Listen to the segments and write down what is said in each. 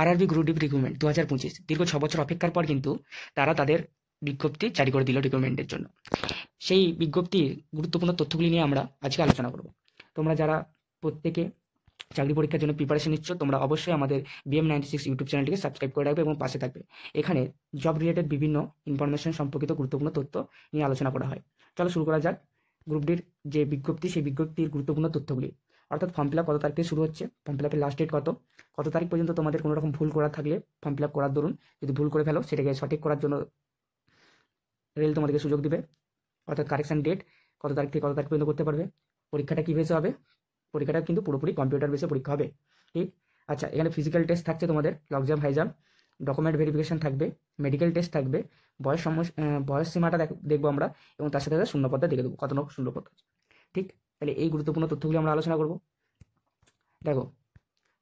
RRB group D recruitment 2025 দীর্ঘ 6 বছর অপেক্ষার পর কিন্তু তারা তাদের বিজ্ঞপ্তি জারি করে দিল রিক্রুটমেন্টের জন্য। সেই বিজ্ঞপ্তির গুরুত্বপূর্ণ তথ্যগুলি নিয়ে আমরা আজকে আলোচনা করব। তোমরা যারা প্রত্যেকে চাকরি পরীক্ষার জন্য প্রিপারেশন নিচ্ছ, তোমরা অবশ্যই আমাদের BM96 ইউটিউব চ্যানেলটিকে সাবস্ক্রাইব করে রাখবে এবং পাশে থাকবে। এখানে জব রিলেটেড বিভিন্ন ইনফরমেশন সম্পর্কিত গুরুত্বপূর্ণ তথ্য নিয়ে আলোচনা করা হয়। চলো শুরু করা যাক। গ্রুপ ডির যে বিজ্ঞপ্তি, সেই বিজ্ঞপ্তির গুরুত্বপূর্ণ তথ্যগুলি, অর্থাৎ ফর্ম ফিল আপ কত তারিখ থেকে শুরু হচ্ছে, ফর্ম ফিল আপের লাস্ট ডেট কত তারিখ পর্যন্ত তোমাদের কোনো রকম ভুল করা থাকলে ফর্ম ফিল আপ করার দরুন যদি ভুল করে ফেলো সেটাকে সঠিক করার জন্য রেল তোমাদেরকে সুযোগ দিবে, অর্থাৎ কারেকশন ডেট কত তারিখ থেকে কত তারিখ পর্যন্ত করতে পারবে, পরীক্ষাটা কী বেসে হবে, পরীক্ষাটা কিন্তু পুরোপুরি কম্পিউটার বেসে পরীক্ষা হবে। ঠিক, আচ্ছা, এখানে ফিজিক্যাল টেস্ট থাকছে তোমাদের, long jump, high jump, document verification থাকবে, মেডিকেল টেস্ট থাকবে, বয়স সীমাটা দেখবো আমরা, এবং তার সাথে শূন্যপদটা দেখে দেবো কত নম্বর শূন্যপদ আছে। ঠিক, তাহলে এই গুরুত্বপূর্ণ তথ্যগুলি আমরা আলোচনা করব। দেখো,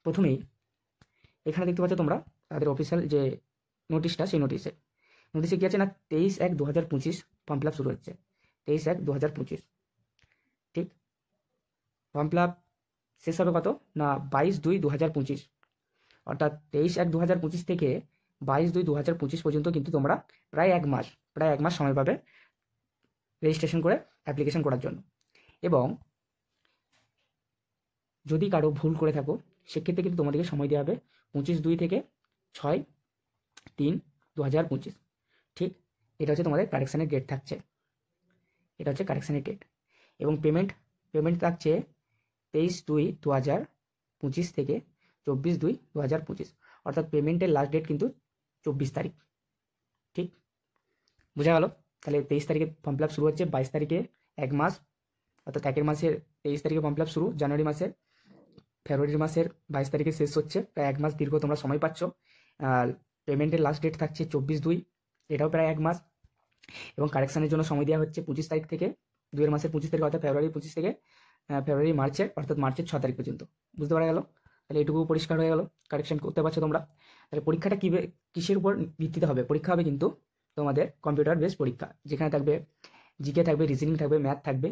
প্রথমেই এখানে দেখতে পাচ্ছ তোমরা তাদের অফিসিয়াল যে নোটিশটা, সেই নোটিশে কী আছে না, 23/1/2025 ফর্ম ফিল আপ শুরু হচ্ছে। 23/1/2025। ঠিক, ফর্ম ফিল আপ শেষ হবে কত না 22/2/2025, অর্থাৎ 23/1/2025 থেকে 22/2/2025 পর্যন্ত কিন্তু তোমরা প্রায় এক মাস সময় পাবে রেজিস্ট্রেশন করে অ্যাপ্লিকেশন করার জন্য। এবং যদি কারো ভুল করে থাকো সেক্ষেত্রে কিন্তু তোমাদেরকে সময় দেওয়া হবে 25/2 থেকে 6/3/2025। ঠিক, এটা হচ্ছে তোমাদের কারেকশানের ডেট থাকছে, এবং পেমেন্ট থাকছে 23/2/2025 থেকে 24/2/2025, অর্থাৎ পেমেন্টের লাস্ট ডেট কিন্তু 24 তারিখ। ঠিক, বোঝা গেল? তাহলে 23 তারিখে ফর্ম ফিল আপ শুরু হচ্ছে, 22 তারিখে এক মাস, অর্থাৎ একের মাসের 23 তারিখে ফর্ম ফিল আপ শুরু, জানুয়ারি মাসের, ফেব্রুয়ারি মাসের 22 তারিখে শেষ হচ্ছে, প্রায় এক মাস দীর্ঘ তোমরা সময় পাচ্ছ। আর পেমেন্টের লাস্ট ডেট থাকছে 24/2, এটাও প্রায় এক মাস, এবং কারেকশানের জন্য সময় দেওয়া হচ্ছে 25 তারিখ থেকে, 2 মাসের 25 তারিখ, অর্থাৎ ফেব্রুয়ারি 25 থেকে মার্চের 6 তারিখ পর্যন্ত। বুঝতে পারা গেল? তাহলে এটুকু পরিষ্কার হয়ে গেল, কারেকশন করতে পারছো তোমরা। তাহলে পরীক্ষাটা কিসের উপর ভিত্তিতে হবে? পরীক্ষা হবে কিন্তু তোমাদের কম্পিউটার বেস পরীক্ষা, যেখানে থাকবে জিকে থাকবে, রিজনিং থাকবে, ম্যাথ থাকবে,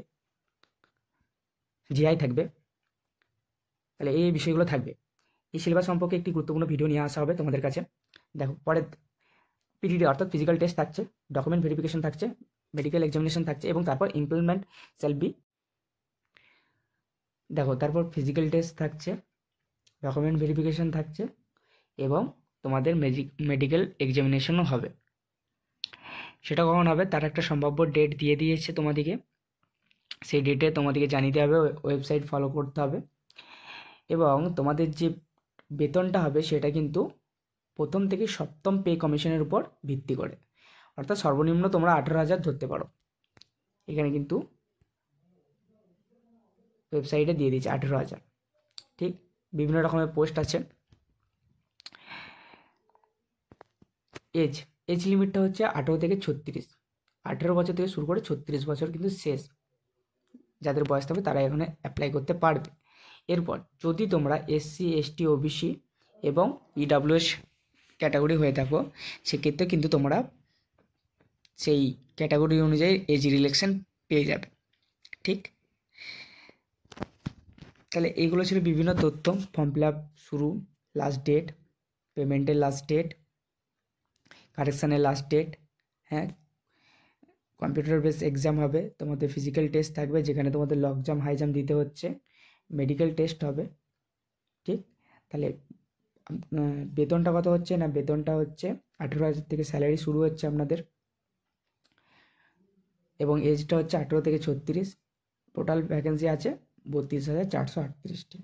জিআই থাকবে। তাহলে এই বিষয়গুলো থাকবে। এই সিলেবাস সম্পর্কে একটি গুরুত্বপূর্ণ ভিডিও নিয়ে আসা হবে তোমাদের কাছে। দেখো, পরে পিটিডি অর্থাৎ ফিজিক্যাল টেস্ট থাকছে, ডকুমেন্ট ভেরিফিকেশন থাকছে, মেডিকেল এক্সামিনেশন থাকছে, এবং তারপর ইমপ্লয়মেন্ট শ্যাল বি। দেখো, তারপর ফিজিক্যাল টেস্ট থাকছে, ডকুমেন্ট ভেরিফিকেশন থাকছে, এবং তোমাদের মেডিকেল এক্সামিনেশনও হবে। সেটা কখন হবে তার একটা সম্ভাব্য ডেট দিয়ে দিয়েছে তোমাদেরকে, সেই ডেটে তোমাদেরকে জানিয়ে হবে, ওয়েবসাইট ফলো করতে হবে। এবং তোমাদের যে বেতনটা হবে সেটা কিন্তু প্রথম থেকে সপ্তম পে কমিশনের উপর ভিত্তি করে, অর্থাৎ সর্বনিম্ন তোমরা 18,000 ধরতে পারো। এখানে কিন্তু ওয়েবসাইটে দিয়ে দিয়েছে 18,000। ঠিক, বিভিন্ন রকমের পোস্ট আছে। এজ লিমিটটা হচ্ছে 18 থেকে 36, 18 বছর থেকে শুরু করে 36 বছর কিন্তু শেষ যাদের বয়স থাকবে তারা এখানে অ্যাপ্লাই করতে পারবে। এরপর যদি তোমরা SC ST OBC এবং EWS ক্যাটাগরি হয়ে থাকো, সেক্ষেত্রে কিন্তু তোমরা সেই ক্যাটাগরি অনুযায়ী এজ রিল্যাক্সেশন পেয়ে যাবে। ঠিক, তাহলে এইগুলো ছিল বিভিন্ন তথ্য, ফর্ম ফিল আপ শুরু, লাস্ট ডেট, পেমেন্টের লাস্ট ডেট, কারেকশানের লাস্ট ডেট। হ্যাঁ, কম্পিউটার বেস এক্সাম হবে, তোমাদের ফিজিক্যাল টেস্ট থাকবে যেখানে তোমাদের লং জাম্প, হাই জাম্প দিতে হচ্ছে, মেডিকেল টেস্ট হবে। ঠিক, তাহলে বেতনটা কত হচ্ছে না, বেতনটা হচ্ছে 18,000 থেকে স্যালারি শুরু হচ্ছে আপনাদের, এবং এজটা হচ্ছে 18 থেকে 36। টোটাল ভ্যাকেন্সি আছে 32,438টি।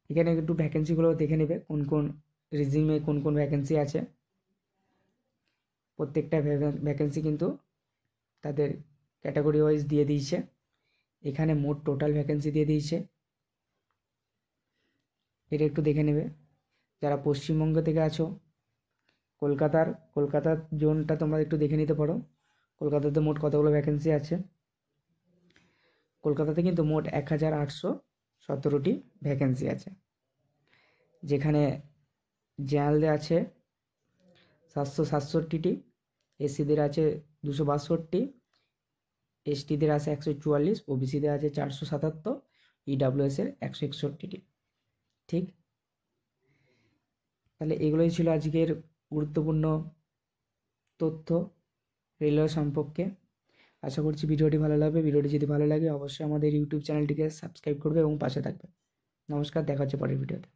এখানে একটু ভ্যাকেন্সিগুলো দেখে নেবে, কোন কোন রিজিমে কোন কোন ভ্যাকেন্সি আছে। প্রত্যেকটা ভ্যাকেন্সি কিন্তু তাদের ক্যাটাগরি ওয়াইজ দিয়ে দিয়েছে। এখানে মোট টোটাল ভ্যাকেন্সি দিয়ে দিয়েছে, এটা একটু দেখে নেবে। যারা পশ্চিমবঙ্গ থেকে আছো, কলকাতার জোনটা তোমরা একটু দেখে নিতে পারো, কলকাতাতে মোট কতগুলো ভ্যাকেন্সি আছে। কলকাতাতে কিন্তু মোট 1,817টি ভ্যাকেন্সি আছে, যেখানে জেনারেলদের আছে 767টি, এসসিদের আছে 262, এসটিদের আছে 144, ওবিসিদের আছে 477, EWS এর 161টি। ঠিক, তাহলে এগুলোই ছিল আজকের গুরুত্বপূর্ণ তথ্য রেলওয়ে সম্পর্কে। আশা করছি ভিডিওটি ভালো লাগবে। ভিডিওটি যদি ভালো লাগে অবশ্যই আমাদের ইউটিউব চ্যানেলটিকে সাবস্ক্রাইব করবে এবং পাশে থাকবে। নমস্কার, দেখা হচ্ছে পরের ভিডিওতে।